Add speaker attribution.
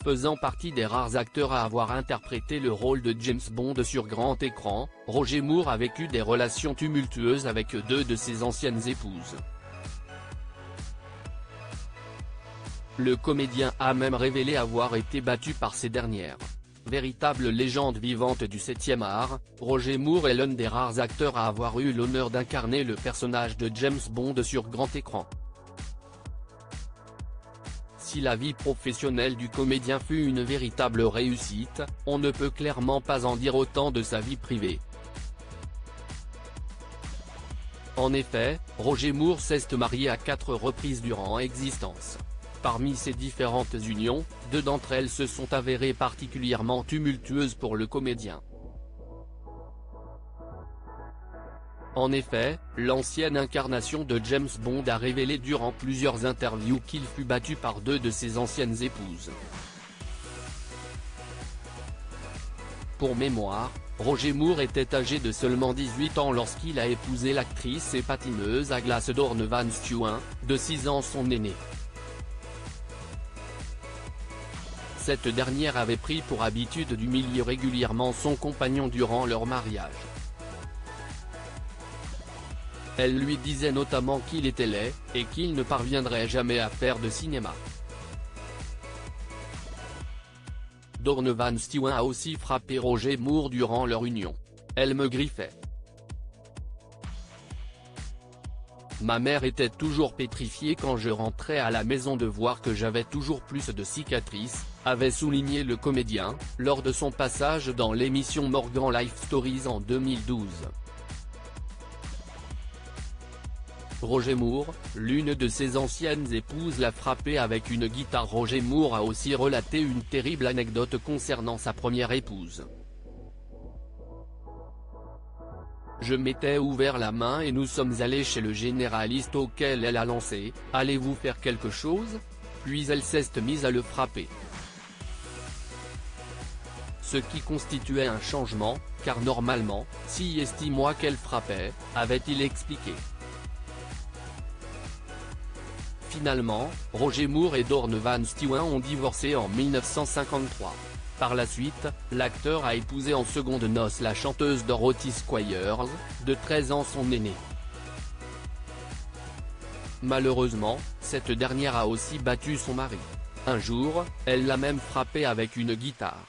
Speaker 1: Faisant partie des rares acteurs à avoir interprété le rôle de James Bond sur grand écran, Roger Moore a vécu des relations tumultueuses avec deux de ses anciennes épouses. Le comédien a même révélé avoir été battu par ces dernières. Véritable légende vivante du 7e art, Roger Moore est l'un des rares acteurs à avoir eu l'honneur d'incarner le personnage de James Bond sur grand écran. Si la vie professionnelle du comédien fut une véritable réussite, on ne peut clairement pas en dire autant de sa vie privée. En effet, Roger Moore s'est marié à 4 reprises durant existence. Parmi ces différentes unions, 2 d'entre elles se sont avérées particulièrement tumultueuses pour le comédien. En effet, l'ancienne incarnation de James Bond a révélé durant plusieurs interviews qu'il fut battu par 2 de ses anciennes épouses. Pour mémoire, Roger Moore était âgé de seulement 18 ans lorsqu'il a épousé l'actrice et patineuse à glace Dawn Van Stuylen, de 6 ans son aînée. Cette dernière avait pris pour habitude d'humilier régulièrement son compagnon durant leur mariage. Elle lui disait notamment qu'il était laid, et qu'il ne parviendrait jamais à faire de cinéma. Dawn Van Stuylen a aussi frappé Roger Moore durant leur union. Elle me griffait. Ma mère était toujours pétrifiée quand je rentrais à la maison de voir que j'avais toujours plus de cicatrices, avait souligné le comédien, lors de son passage dans l'émission Morgan Life Stories en 2012. Roger Moore, l'une de ses anciennes épouses l'a frappé avec une guitare. Roger Moore a aussi relaté une terrible anecdote concernant sa première épouse. Je m'étais ouvert la main et nous sommes allés chez le généraliste auquel elle a lancé « Allez-vous faire quelque chose ?» Puis elle s'est mise à le frapper. Ce qui constituait un changement, car normalement, si estime-moi qu'elle frappait, avait-il expliqué. Finalement, Roger Moore et Dawn Van Stuylen ont divorcé en 1953. Par la suite, l'acteur a épousé en secondes noces la chanteuse Dorothy Squires, de 13 ans son aînée. Malheureusement, cette dernière a aussi battu son mari. Un jour, elle l'a même frappé avec une guitare.